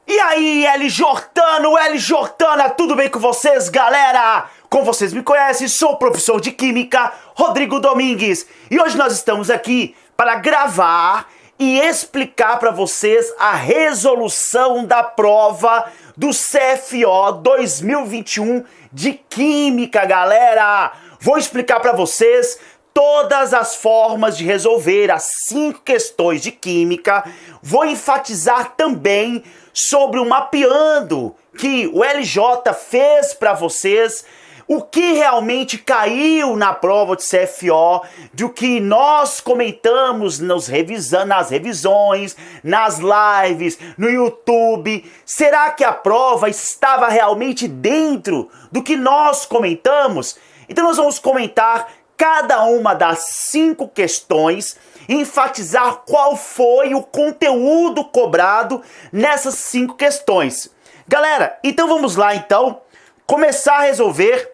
E aí, L. Jordana, tudo bem com vocês, galera? Como vocês me conhecem, sou o professor de Química, Rodrigo Domingues. E hoje nós estamos aqui para gravar e explicar para vocês a resolução da prova do CFO 2021 de Química, galera. Vou explicar para vocês todas as formas de resolver as 5 questões de Química. Vou enfatizar também sobre o mapeando que o LJ fez para vocês, o que realmente caiu na prova de CFO, do que nós comentamos nas revisões, nas lives, no YouTube. Será que a prova estava realmente dentro do que nós comentamos? Então nós vamos comentar cada uma das 5 questões, enfatizar qual foi o conteúdo cobrado nessas 5 questões. Galera, então vamos lá começar a resolver,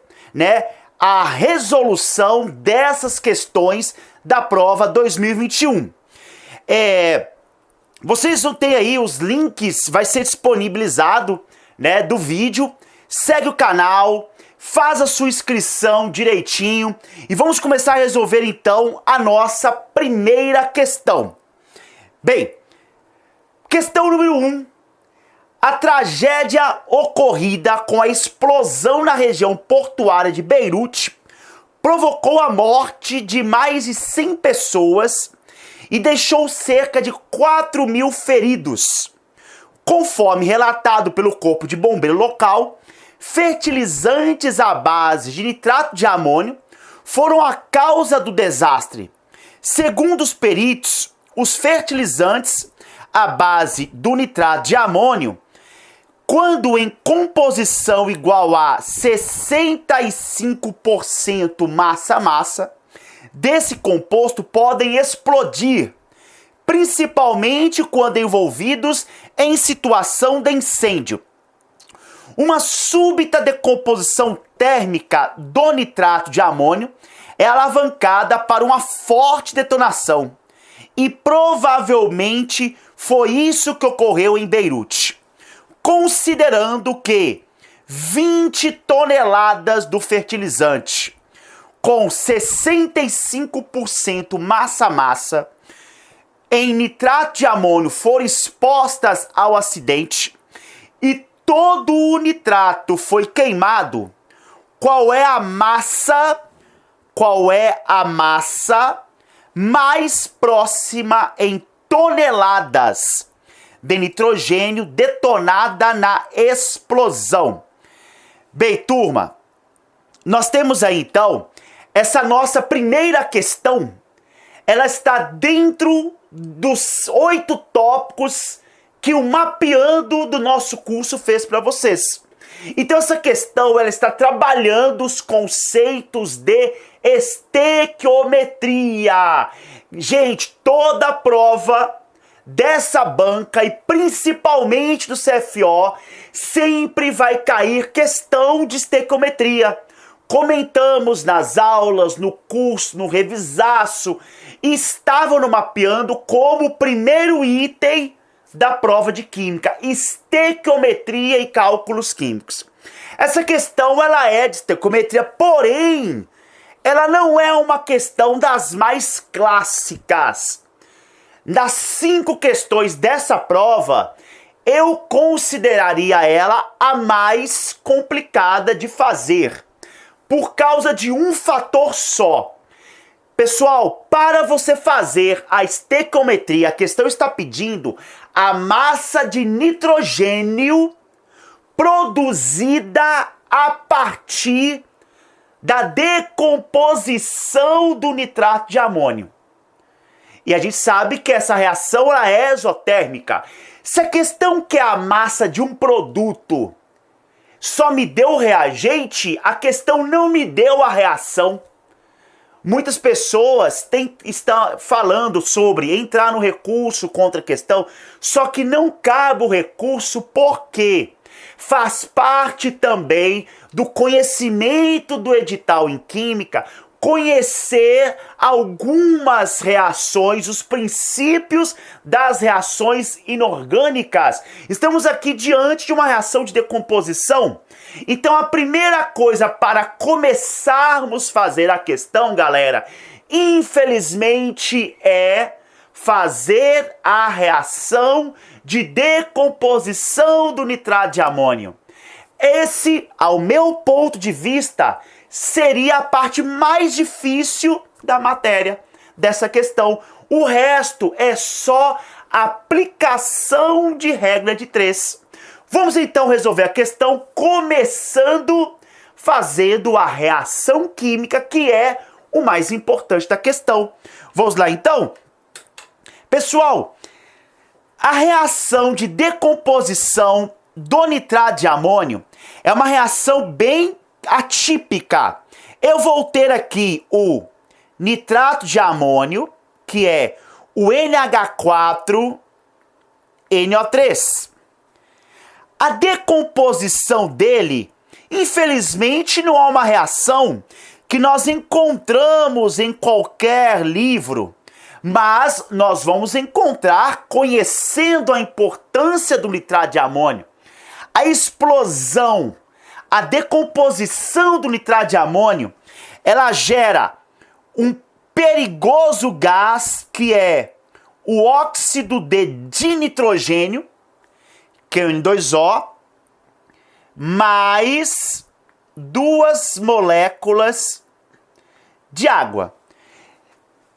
a resolução dessas questões da prova 2021. Vocês vão ter aí os links, vai ser disponibilizado, do vídeo. Segue o canal, faz a sua inscrição direitinho e vamos começar a resolver então a nossa primeira questão. Bem, questão número 1. A tragédia ocorrida com a explosão na região portuária de Beirute provocou a morte de mais de 100 pessoas e deixou cerca de 4.000 feridos. Conforme relatado pelo Corpo de Bombeiro local, fertilizantes à base de nitrato de amônio foram a causa do desastre. Segundo os peritos, os fertilizantes à base do nitrato de amônio, quando em composição igual a 65% massa-massa, desse composto podem explodir, principalmente quando envolvidos em situação de incêndio. Uma súbita decomposição térmica do nitrato de amônio é alavancada para uma forte detonação. E provavelmente foi isso que ocorreu em Beirute. Considerando que 20 toneladas do fertilizante com 65% massa-massa em nitrato de amônio foram expostas ao acidente e todo o nitrato foi queimado, qual é a massa mais próxima em toneladas de nitrogênio detonada na explosão? Bem, turma, nós temos aí então essa nossa primeira questão. Ela está dentro dos 8 tópicos que o mapeando do nosso curso fez para vocês. Então essa questão ela está trabalhando os conceitos de estequiometria. Gente, toda a prova dessa banca e principalmente do CFO sempre vai cair questão de estequiometria. Comentamos nas aulas, no curso, no revisaço, e estavam no mapeando como primeiro item da prova de Química, estequiometria e cálculos químicos. Essa questão ela é de estequiometria, porém, ela não é uma questão das mais clássicas. Das 5 questões dessa prova, eu consideraria ela a mais complicada de fazer, por causa de um fator só. Pessoal, para você fazer a estequiometria, a questão está pedindo a massa de nitrogênio produzida a partir da decomposição do nitrato de amônio. E a gente sabe que essa reação ela é exotérmica. Se a questão que é a massa de um produto só me deu o reagente, a questão não me deu a reação. Muitas pessoas estão falando sobre entrar no recurso contra a questão, só que não cabe o recurso porque faz parte também do conhecimento do edital em Química conhecer algumas reações, os princípios das reações inorgânicas. Estamos aqui diante de uma reação de decomposição. Então a primeira coisa para começarmos a fazer a questão, galera, infelizmente é fazer a reação de decomposição do nitrato de amônio. Esse, ao meu ponto de vista, seria a parte mais difícil da matéria, dessa questão. O resto é só aplicação de regra de 3. Vamos então resolver a questão começando fazendo a reação química, que é o mais importante da questão. Vamos lá então? Pessoal, a reação de decomposição do nitrato de amônio é uma reação bem atípica. Eu vou ter aqui o nitrato de amônio, que é o NH4NO3. A decomposição dele, infelizmente, não é uma reação que nós encontramos em qualquer livro, mas nós vamos encontrar conhecendo a importância do nitrato de amônio. A explosão, a decomposição do nitrato de amônio, ela gera um perigoso gás que é o óxido de dinitrogênio, que é o N2O, mais 2 moléculas de água.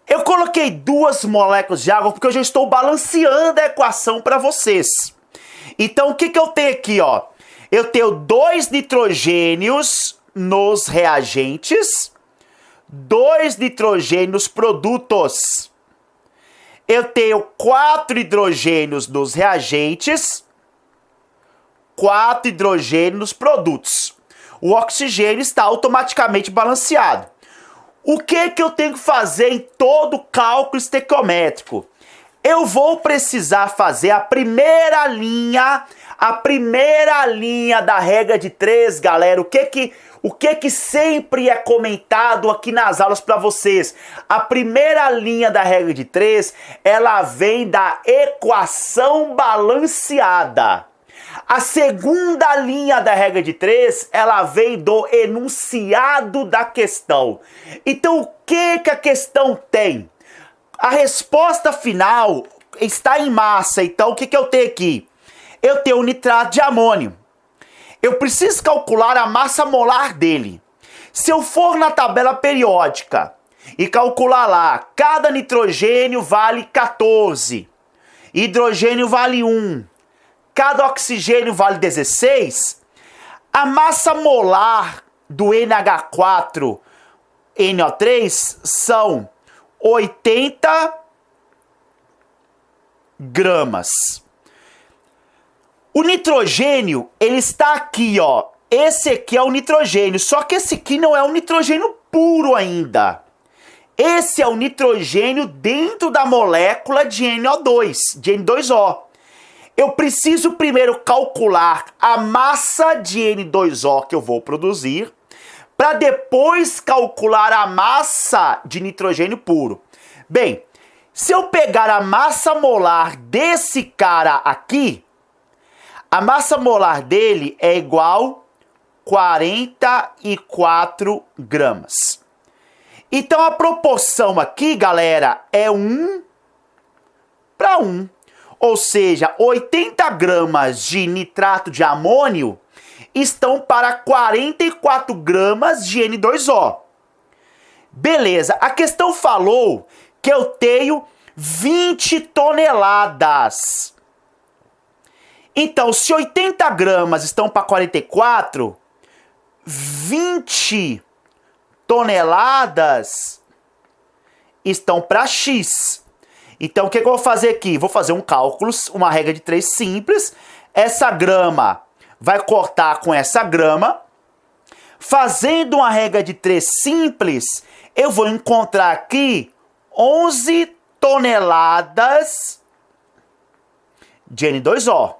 Eu coloquei 2 moléculas de água porque eu já estou balanceando a equação para vocês. Então, o que eu tenho aqui, ó? Eu tenho 2 nitrogênios nos reagentes, 2 nitrogênios produtos. Eu tenho 4 hidrogênios nos reagentes, 4 hidrogênios nos produtos. O oxigênio está automaticamente balanceado. O que eu tenho que fazer em todo cálculo estequiométrico? Eu vou precisar fazer a primeira linha da regra de 3, galera. O que sempre é comentado aqui nas aulas para vocês? A primeira linha da regra de 3, ela vem da equação balanceada. A segunda linha da regra de 3, ela vem do enunciado da questão. Então, o que a questão tem? A resposta final está em massa. Então, o que eu tenho aqui? Eu tenho o nitrato de amônio. Eu preciso calcular a massa molar dele. Se eu for na tabela periódica e calcular lá, cada nitrogênio vale 14, hidrogênio vale 1, cada oxigênio vale 16, a massa molar do NH4NO3 são 80 gramas. O nitrogênio, ele está aqui, ó. Esse aqui é o nitrogênio, só que esse aqui não é o nitrogênio puro ainda. Esse é o nitrogênio dentro da molécula de NO2, de N2O. Eu preciso primeiro calcular a massa de N2O que eu vou produzir, para depois calcular a massa de nitrogênio puro. Bem, se eu pegar a massa molar desse cara aqui, a massa molar dele é igual a 44 gramas. Então a proporção aqui, galera, é 1 para 1. Ou seja, 80 gramas de nitrato de amônio estão para 44 gramas de N2O. Beleza, a questão falou que eu tenho 20 toneladas. Então, se 80 gramas estão para 44, 20 toneladas estão para X. Então, o que eu vou fazer aqui? Vou fazer um cálculo, uma regra de 3 simples. Essa grama vai cortar com essa grama. Fazendo uma regra de 3 simples, eu vou encontrar aqui 11 toneladas de N2O.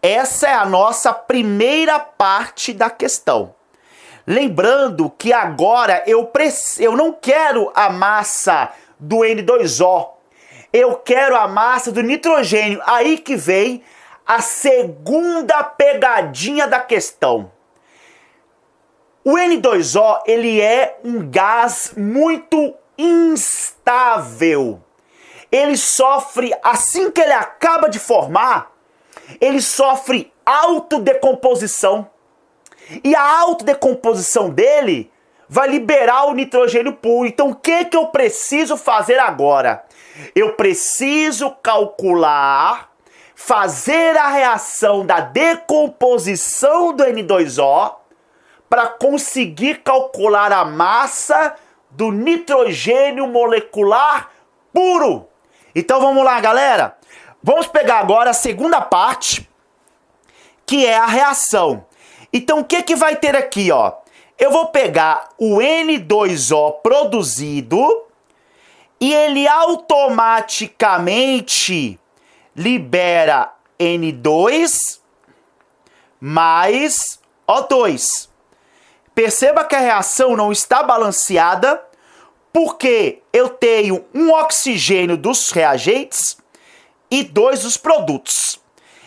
Essa é a nossa primeira parte da questão. Lembrando que agora eu não quero a massa do N2O, eu quero a massa do nitrogênio. Aí que vem a segunda pegadinha da questão. O N2O, ele é um gás muito instável. Ele sofre, assim que ele acaba de formar, ele sofre autodecomposição. E a autodecomposição dele vai liberar o nitrogênio puro. Então o que eu preciso fazer agora? Eu preciso calcular, fazer a reação da decomposição do N2O para conseguir calcular a massa do nitrogênio molecular puro. Então vamos lá, galera. Vamos pegar agora a segunda parte, que é a reação. Então o que vai ter aqui, ó? Eu vou pegar o N2O produzido e ele automaticamente libera N2 mais O2. Perceba que a reação não está balanceada porque eu tenho um oxigênio dos reagentes e 2 dos produtos.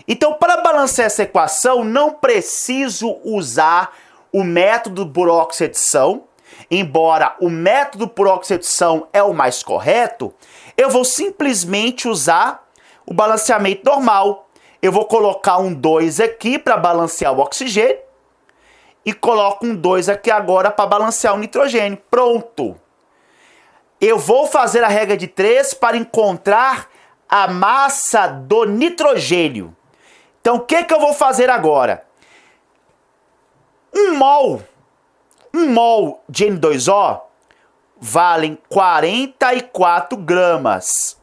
Então, para balancear essa equação, não preciso usar o método por oxi-adição. Embora o método por oxi-adição é o mais correto, eu vou simplesmente usar o balanceamento normal. Eu vou colocar um 2 aqui para balancear o oxigênio e coloco um 2 aqui agora para balancear o nitrogênio. Pronto! Eu vou fazer a regra de 3 para encontrar a massa do nitrogênio. Então, o que eu vou fazer agora? Um mol de N2O valem 44 gramas.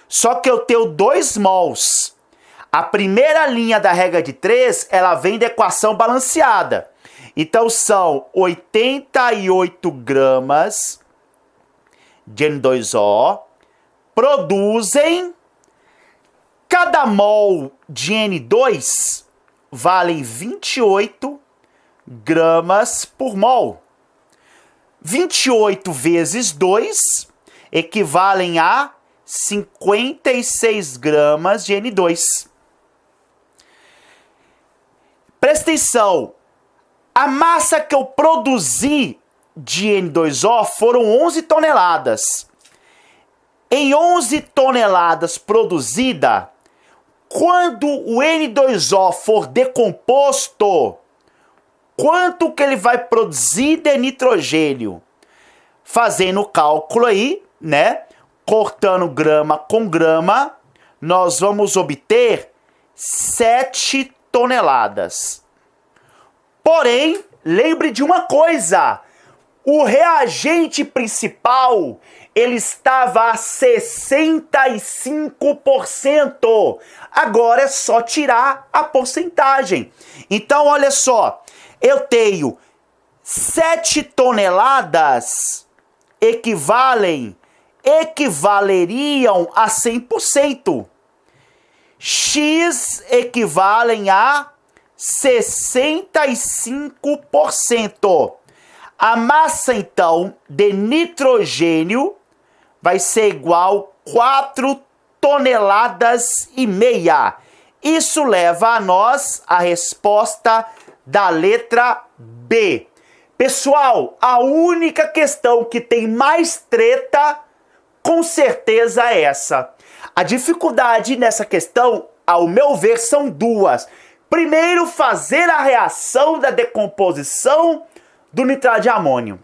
Só que eu tenho 2 mols. A primeira linha da regra de 3, ela vem da equação balanceada. Então, são 88 gramas de N2O produzem, cada mol de N2 vale 28 gramas por mol. 28 vezes 2 equivalem a 56 gramas de N2. Presta atenção, a massa que eu produzi de N2O foram 11 toneladas. Em 11 toneladas produzida, quando o N2O for decomposto, quanto que ele vai produzir de nitrogênio? Fazendo o cálculo aí, né? Cortando grama com grama, nós vamos obter 7 toneladas. Porém, lembre de uma coisa, o reagente principal, ele estava a 65%. Agora é só tirar a porcentagem. Então, olha só, eu tenho 7 toneladas equivaleriam a 100%. X equivalem a 65%. A massa, então, de nitrogênio vai ser igual a 4 toneladas e meia. Isso leva a nós a resposta da letra B. Pessoal, a única questão que tem mais treta, com certeza é essa. A dificuldade nessa questão, ao meu ver, são duas. Primeiro, fazer a reação da decomposição do nitrato de amônio.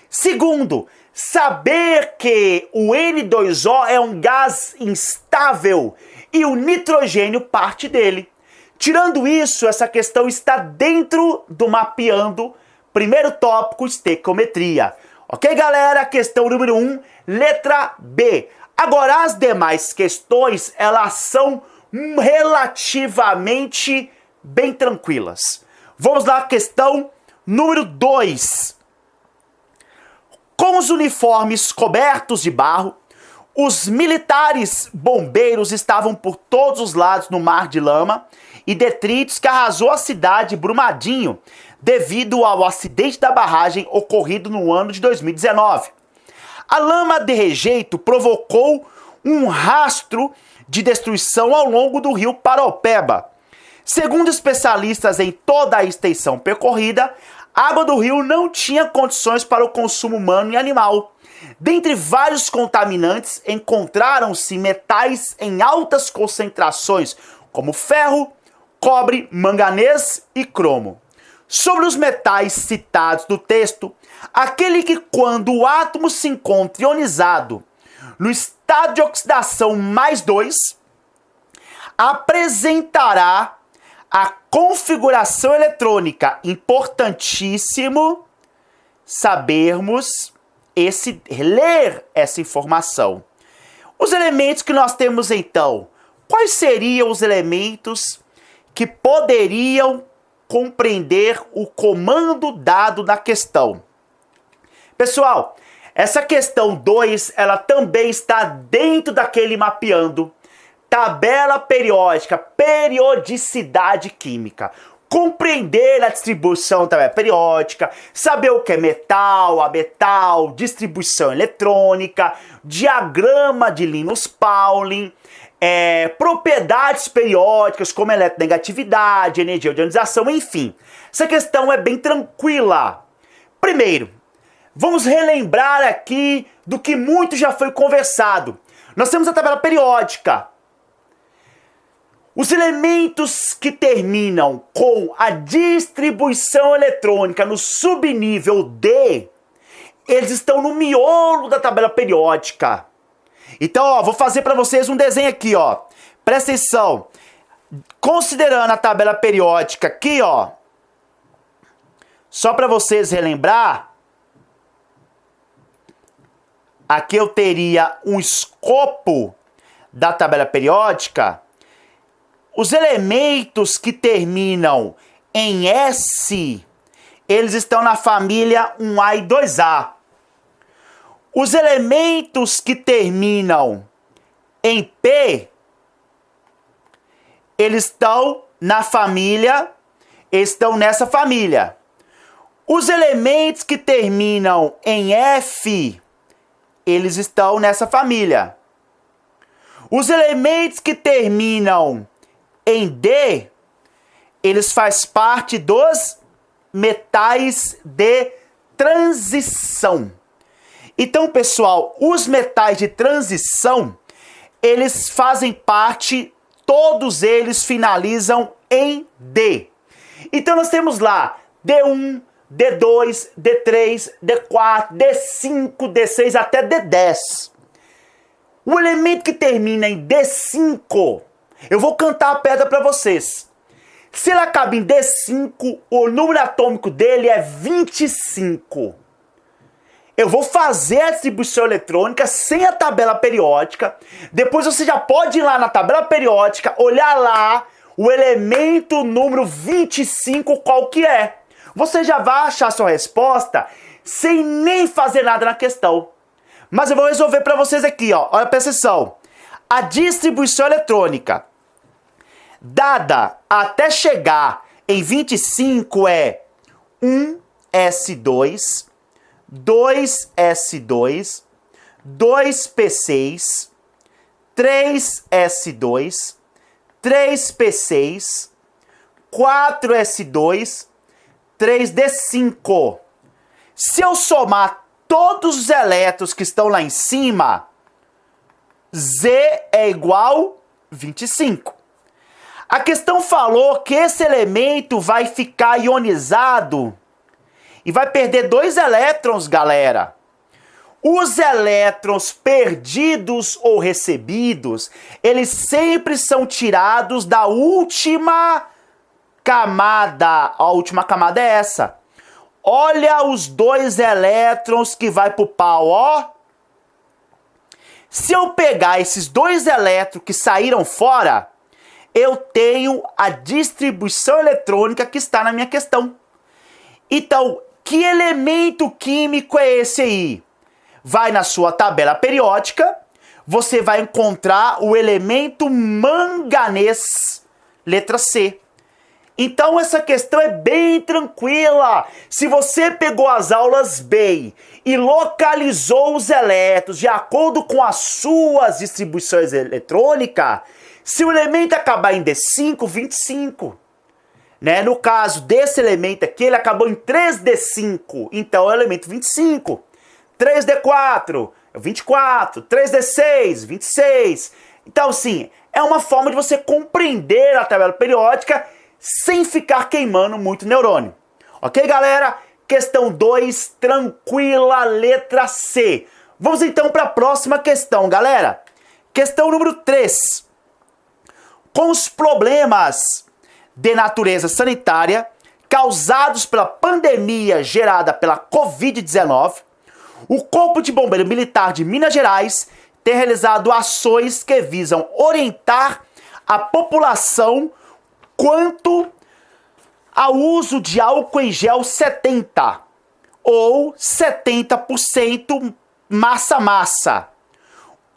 Segundo, saber que o N2O é um gás instável e o nitrogênio parte dele. Tirando isso, essa questão está dentro do mapeando, primeiro tópico, estequiometria. Ok, galera? Questão número 1, letra B. Agora, as demais questões, elas são relativamente bem tranquilas. Vamos lá, questão número 2. Com os uniformes cobertos de barro, os militares bombeiros estavam por todos os lados no mar de lama e detritos que arrasou a cidade de Brumadinho, devido ao acidente da barragem ocorrido no ano de 2019. A lama de rejeito provocou um rastro de destruição ao longo do rio Paraopeba. Segundo especialistas em toda a extensão percorrida, a água do rio não tinha condições para o consumo humano e animal. Dentre vários contaminantes, encontraram-se metais em altas concentrações, como ferro, cobre, manganês e cromo. Sobre os metais citados no texto, aquele que, quando o átomo se encontra ionizado no estado de oxidação +2, apresentará a configuração eletrônica. Importantíssimo sabermos ler essa informação. Os elementos que nós temos então, quais seriam os elementos que poderiam compreender o comando dado na questão? Pessoal, essa questão 2, ela também está dentro daquele mapeando tabela periódica, periodicidade química. Compreender a distribuição da tabela periódica, saber o que é metal, ametal, distribuição eletrônica, diagrama de Linus-Pauling, propriedades periódicas como eletronegatividade, energia de ionização, enfim. Essa questão é bem tranquila. Primeiro, vamos relembrar aqui do que muito já foi conversado. Nós temos a tabela periódica. Os elementos que terminam com a distribuição eletrônica no subnível D, eles estão no miolo da tabela periódica. Então, ó, vou fazer para vocês um desenho aqui, ó. Presta atenção. Considerando a tabela periódica aqui, ó, só para vocês relembrar, aqui eu teria um escopo da tabela periódica. Os elementos que terminam em S, eles estão na família 1A e 2A. Os elementos que terminam em P, eles estão nessa família. Os elementos que terminam em F, eles estão nessa família. Os elementos que terminam em D, eles fazem parte dos metais de transição. Então, pessoal, os metais de transição, eles fazem parte, todos eles finalizam em D. Então, nós temos lá D1, D2, D3, D4, D5, D6 até D10. O elemento que termina em D5, eu vou cantar a pedra para vocês. Se ele acaba em D5, o número atômico dele é 25. Eu vou fazer a distribuição eletrônica sem a tabela periódica. Depois você já pode ir lá na tabela periódica, olhar lá o elemento número 25, qual que é. Você já vai achar sua resposta sem nem fazer nada na questão. Mas eu vou resolver para vocês aqui, ó. Olha, presta atenção. A distribuição eletrônica dada até chegar em 25 é 1s2, 2s2, 2p6, 3s2, 3p6, 4s2, 3d5. Se eu somar todos os elétrons que estão lá em cima, Z é igual a 25. A questão falou que esse elemento vai ficar ionizado e vai perder 2 elétrons, galera. Os elétrons perdidos ou recebidos, eles sempre são tirados da última camada. A última camada é essa. Olha os 2 elétrons que vai pro pau, ó. Se eu pegar esses 2 elétrons que saíram fora, eu tenho a distribuição eletrônica que está na minha questão. Então, que elemento químico é esse aí? Vai na sua tabela periódica, você vai encontrar o elemento manganês, letra C. Então essa questão é bem tranquila. Se você pegou as aulas bem e localizou os elétrons de acordo com as suas distribuições eletrônicas, se o elemento acabar em D5, 25. Né? No caso desse elemento aqui, ele acabou em 3D5, então é o elemento 25. 3D4, 24. 3D6, 26. Então, sim, é uma forma de você compreender a tabela periódica sem ficar queimando muito neurônio. Ok, galera? Questão 2, tranquila, letra C. Vamos então para a próxima questão, galera. Questão número 3. Com os problemas de natureza sanitária causados pela pandemia gerada pela Covid-19, o Corpo de Bombeiro Militar de Minas Gerais tem realizado ações que visam orientar a população quanto ao uso de álcool em gel 70 ou 70% massa-massa.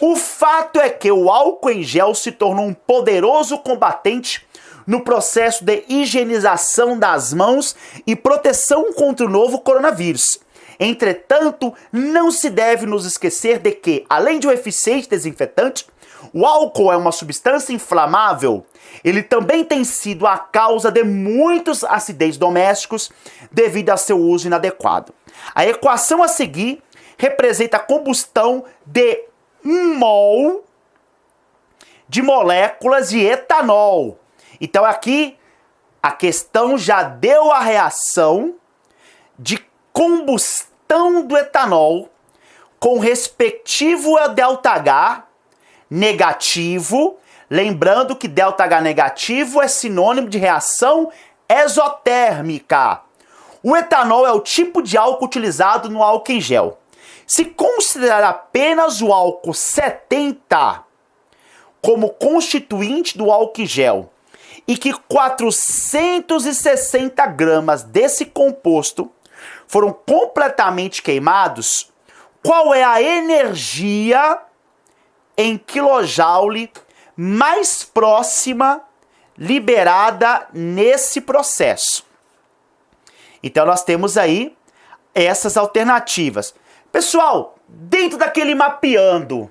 O fato é que o álcool em gel se tornou um poderoso combatente no processo de higienização das mãos e proteção contra o novo coronavírus. Entretanto, não se deve nos esquecer de que, além de um eficiente desinfetante, o álcool é uma substância inflamável. Ele também tem sido a causa de muitos acidentes domésticos devido a seu uso inadequado. A equação a seguir representa a combustão de 1 mol de moléculas de etanol. Então aqui a questão já deu a reação de combustão do etanol com respectivo ΔH negativo, lembrando que ΔH negativo é sinônimo de reação exotérmica. O etanol é o tipo de álcool utilizado no álcool em gel. Se considerar apenas o álcool 70 como constituinte do álcool em gel e que 460 gramas desse composto foram completamente queimados, qual é a energia em quilojoule mais próxima liberada nesse processo? Então nós temos aí essas alternativas. Pessoal, dentro daquele mapeando,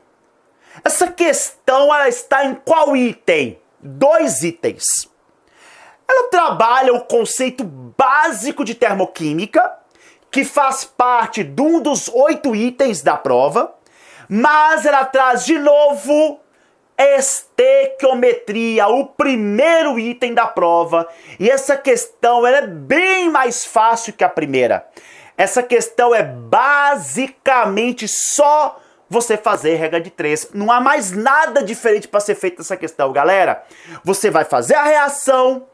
essa questão ela está em qual item? 2 itens. Ela trabalha o conceito básico de termoquímica, que faz parte de um dos 8 itens da prova, mas ela traz de novo estequiometria, o primeiro item da prova. E essa questão ela é bem mais fácil que a primeira. Essa questão é basicamente só você fazer regra de 3. Não há mais nada diferente para ser feito nessa questão, galera. Você vai fazer a reação,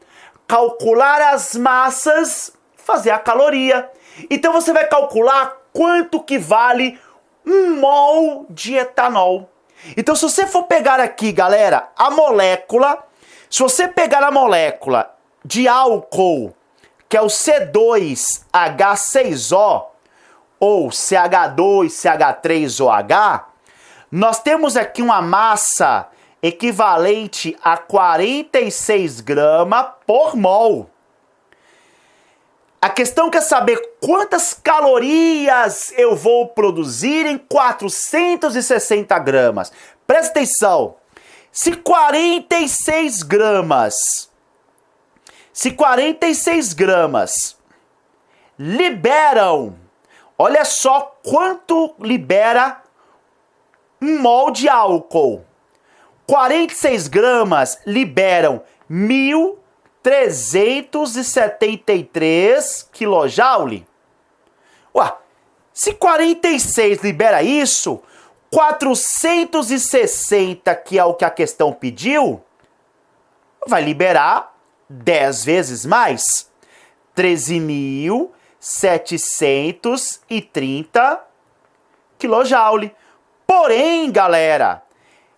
calcular as massas, fazer a caloria. Então você vai calcular quanto que vale 1 mol de etanol. Então se você for pegar aqui, galera, a molécula, se você pegar a molécula de álcool, que é o C2H6O, ou CH2CH3OH, nós temos aqui uma massa equivalente a 46 gramas por mol. A questão quer saber quantas calorias eu vou produzir em 460 gramas. Presta atenção. Se 46 gramas liberam, olha só quanto libera 1 mol de álcool. 46 gramas liberam 1.373 kJ. Ué, se 46 libera isso, 460, que é o que a questão pediu, vai liberar 10 vezes mais. 13.730 kJ. Porém, galera,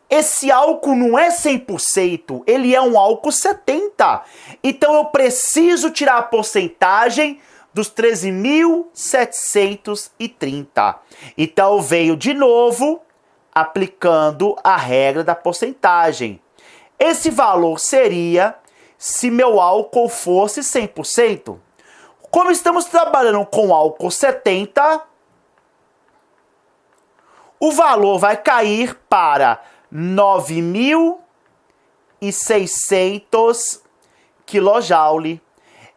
esse álcool não é 100%, ele é um álcool 70%. Então eu preciso tirar a porcentagem dos 13.730. Então eu venho de novo aplicando a regra da porcentagem. Esse valor seria se meu álcool fosse 100%. Como estamos trabalhando com álcool 70, o valor vai cair para 9.600 kJ.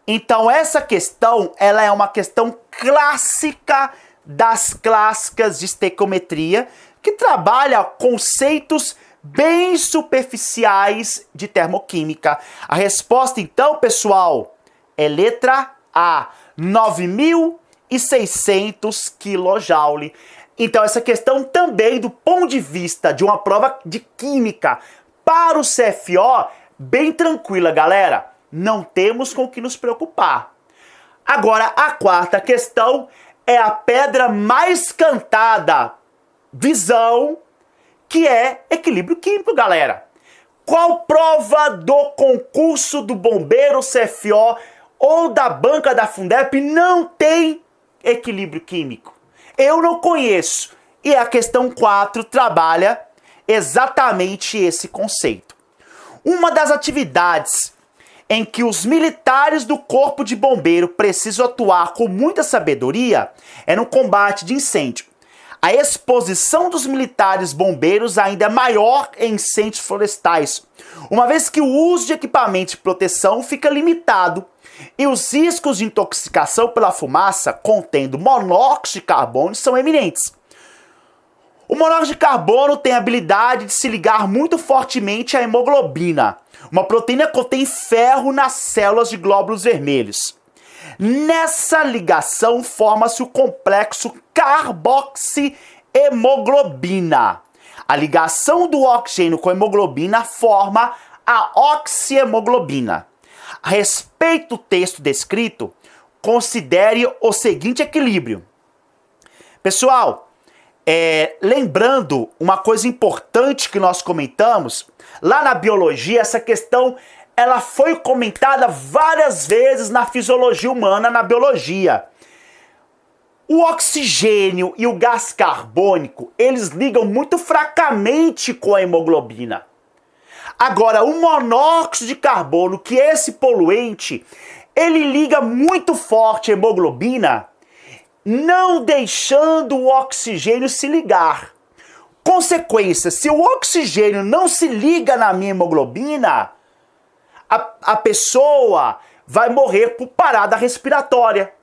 Então essa questão, ela é uma questão clássica das clássicas de estequiometria, que trabalha conceitos bem superficiais de termoquímica. A resposta então, pessoal, é letra A, 9.600 kJ. Então essa questão também, do ponto de vista de uma prova de química para o CFO, bem tranquila, galera. Não temos com o que nos preocupar. Agora, a quarta questão é a pedra mais cantada, visão, que é equilíbrio químico, galera. Qual prova do concurso do bombeiro CFO ou da banca da Fundep não tem equilíbrio químico? Eu não conheço. E a questão 4 trabalha exatamente esse conceito. Uma das atividades em que os militares do Corpo de Bombeiro precisam atuar com muita sabedoria é no combate de incêndio. A exposição dos militares bombeiros ainda é maior em incêndios florestais, uma vez que o uso de equipamentos de proteção fica limitado e os riscos de intoxicação pela fumaça contendo monóxido de carbono são eminentes. O monóxido de carbono tem a habilidade de se ligar muito fortemente à hemoglobina, uma proteína que contém ferro nas células de glóbulos vermelhos. Nessa ligação forma-se o complexo carboxihemoglobina. A ligação do oxigênio com a hemoglobina forma a oxihemoglobina. A respeito do texto descrito, considere o seguinte equilíbrio. Pessoal, lembrando uma coisa importante que nós comentamos, lá na biologia, essa questão ela foi comentada várias vezes na fisiologia humana, na biologia. O oxigênio e o gás carbônico, eles ligam muito fracamente com a hemoglobina. Agora, o monóxido de carbono, que é esse poluente, ele liga muito forte a hemoglobina, não deixando o oxigênio se ligar. Consequência, se o oxigênio não se liga na minha hemoglobina, a pessoa vai morrer por parada respiratória.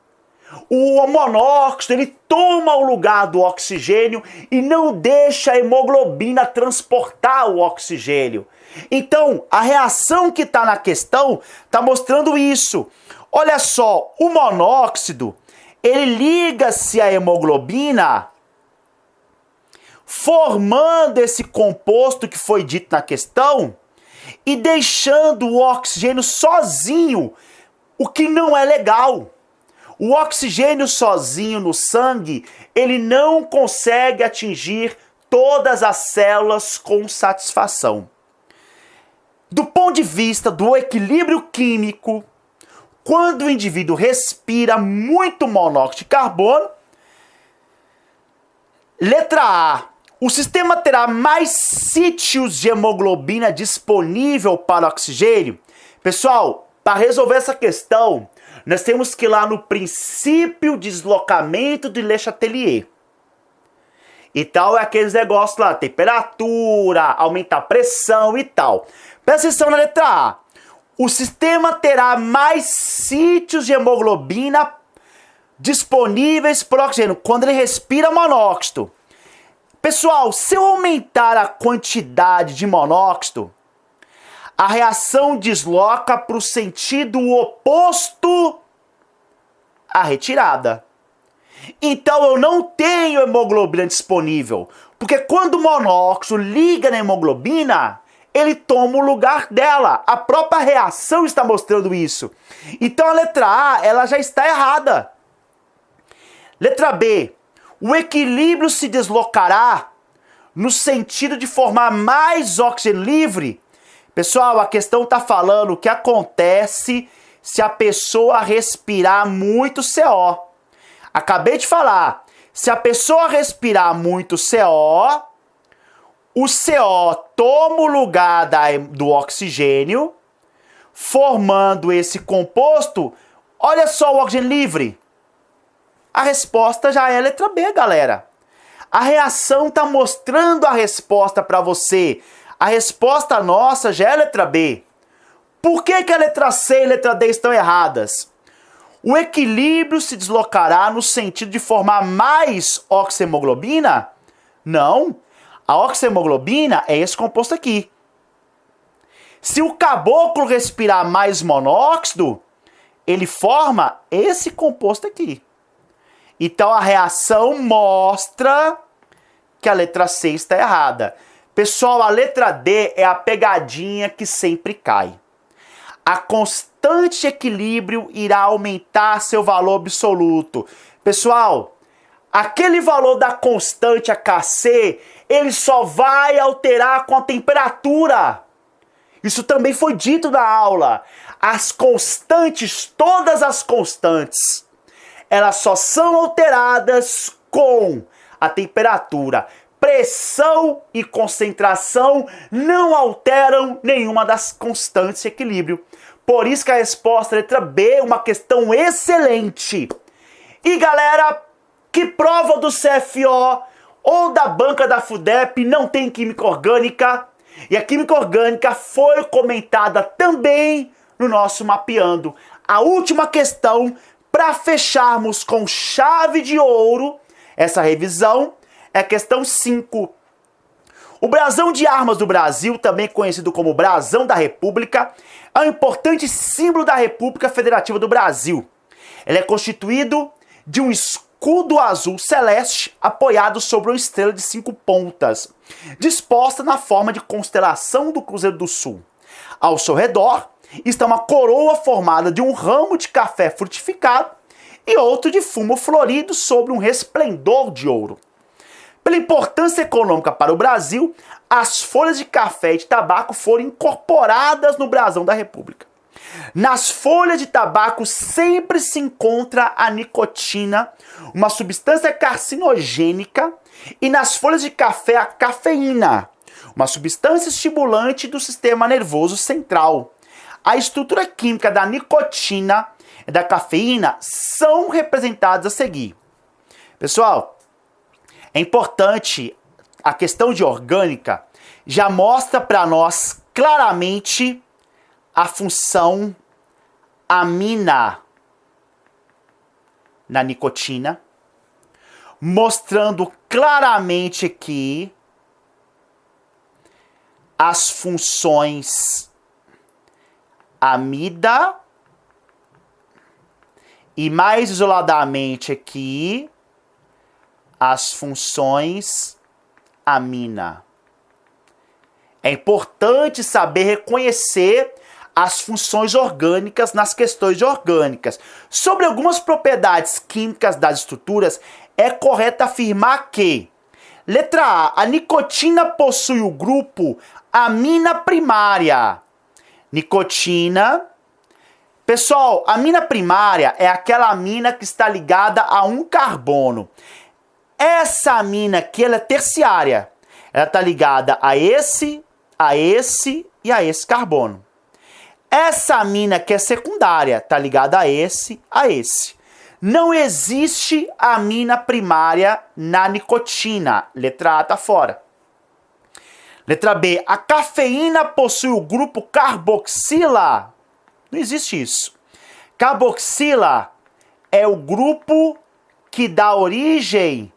O monóxido, ele toma o lugar do oxigênio e não deixa a hemoglobina transportar o oxigênio. Então, a reação que está na questão está mostrando isso. Olha só, o monóxido, ele liga-se à hemoglobina, formando esse composto que foi dito na questão e deixando o oxigênio sozinho, o que não é legal. O oxigênio sozinho no sangue, ele não consegue atingir todas as células com satisfação. Do ponto de vista do equilíbrio químico, quando o indivíduo respira muito monóxido de carbono, letra A, o sistema terá mais sítios de hemoglobina disponível para oxigênio. Pessoal, para resolver essa questão, nós temos que ir lá no princípio de deslocamento de Le Chatelier. E tal, é aqueles negócios lá, temperatura, aumentar a pressão e tal. Presta atenção na letra A. O sistema terá mais sítios de hemoglobina disponíveis para o oxigênio quando ele respira monóxido. Pessoal, se eu aumentar a quantidade de monóxido, a reação desloca para o sentido oposto à retirada. Então eu não tenho hemoglobina disponível, porque quando o monóxido liga na hemoglobina, ele toma o lugar dela. A própria reação está mostrando isso. Então a letra A, ela já está errada. Letra B, o equilíbrio se deslocará no sentido de formar mais oxigênio livre. Pessoal, a questão está falando o que acontece se a pessoa respirar muito CO. Acabei de falar, se a pessoa respirar muito CO, o CO toma o lugar do oxigênio, formando esse composto, olha só o oxigênio livre. A resposta já é a letra B, galera. A reação está mostrando a resposta para você. A resposta nossa já é a letra B. Por que a letra C e a letra D estão erradas? O equilíbrio se deslocará no sentido de formar mais oxihemoglobina? Não. A oxihemoglobina é esse composto aqui. Se o caboclo respirar mais monóxido, ele forma esse composto aqui. Então a reação mostra que a letra C está errada. Pessoal, a letra D é a pegadinha que sempre cai. A constante de equilíbrio irá aumentar seu valor absoluto. Pessoal, aquele valor da constante, a Kc, ele só vai alterar com a temperatura. Isso também foi dito na aula. As constantes, todas as constantes, elas só são alteradas com a temperatura. Pressão e concentração não alteram nenhuma das constantes de equilíbrio. Por isso que a resposta letra B é uma questão excelente. E galera, que prova do CFO ou da banca da FUDEP não tem química orgânica? E a química orgânica foi comentada também no nosso mapeando. A última questão, para fecharmos com chave de ouro essa revisão, é a questão 5. O brasão de armas do Brasil, também conhecido como brasão da República, é um importante símbolo da República Federativa do Brasil. Ele é constituído de um escudo azul celeste apoiado sobre uma estrela de 5 pontas, disposta na forma de constelação do Cruzeiro do Sul. Ao seu redor está uma coroa formada de um ramo de café frutificado e outro de fumo florido sobre um resplendor de ouro. Pela importância econômica para o Brasil, as folhas de café e de tabaco foram incorporadas no brasão da República. Nas folhas de tabaco sempre se encontra a nicotina, uma substância carcinogênica, e nas folhas de café a cafeína, uma substância estimulante do sistema nervoso central. A estrutura química da nicotina e da cafeína são representadas a seguir. Pessoal, é importante, a questão de orgânica já mostra para nós claramente a função amina na nicotina, mostrando claramente aqui as funções amida e mais isoladamente aqui as funções amina. É importante saber reconhecer as funções orgânicas nas questões orgânicas. Sobre algumas propriedades químicas das estruturas, é correto afirmar que: letra A, a nicotina possui o grupo amina primária. Nicotina. Pessoal, a amina primária é aquela amina que está ligada a um carbono. Essa amina aqui, ela é terciária. Ela está ligada a esse e a esse carbono. Essa amina que é secundária, está ligada a esse. Não existe amina primária na nicotina. Letra A está fora. Letra B, a cafeína possui o grupo carboxila. Não existe isso. Carboxila é o grupo que dá origem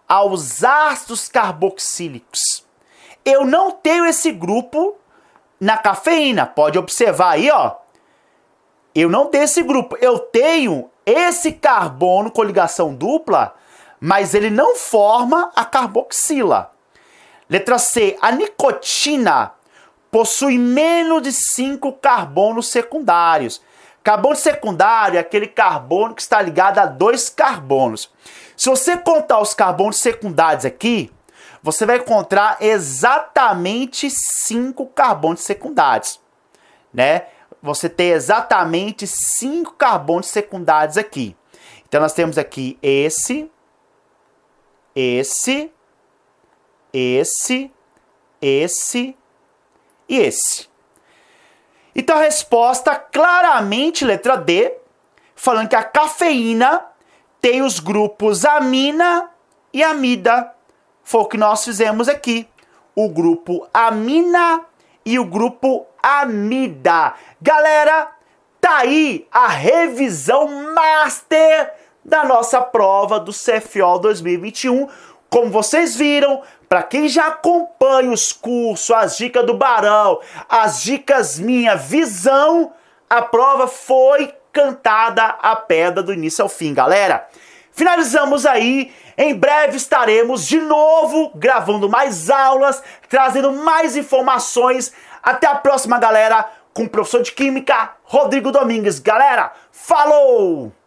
aos ácidos carboxílicos. Eu não tenho esse grupo na cafeína. Pode observar aí, ó. Eu não tenho esse grupo. Eu tenho esse carbono com ligação dupla, mas ele não forma a carboxila. Letra C. A nicotina possui menos de 5 carbonos secundários. Carbono secundário é aquele carbono que está ligado a 2 carbonos. Se você contar os carbonos secundários aqui, você vai encontrar exatamente 5 carbonos secundários, né? Você tem exatamente 5 carbonos secundários aqui. Então nós temos aqui esse e esse. Então a resposta claramente letra D, falando que a cafeína tem os grupos amina e amida. Foi o que nós fizemos aqui. O grupo amina e o grupo amida. Galera, tá aí a revisão master da nossa prova do CFO 2021. Como vocês viram, para quem já acompanha os cursos, as dicas do Barão, as dicas minha visão, a prova foi cantada a pedra do início ao fim, galera. Finalizamos aí, em breve estaremos de novo gravando mais aulas, trazendo mais informações. Até a próxima, galera, com o professor de Química, Rodrigo Domingues. Galera, falou!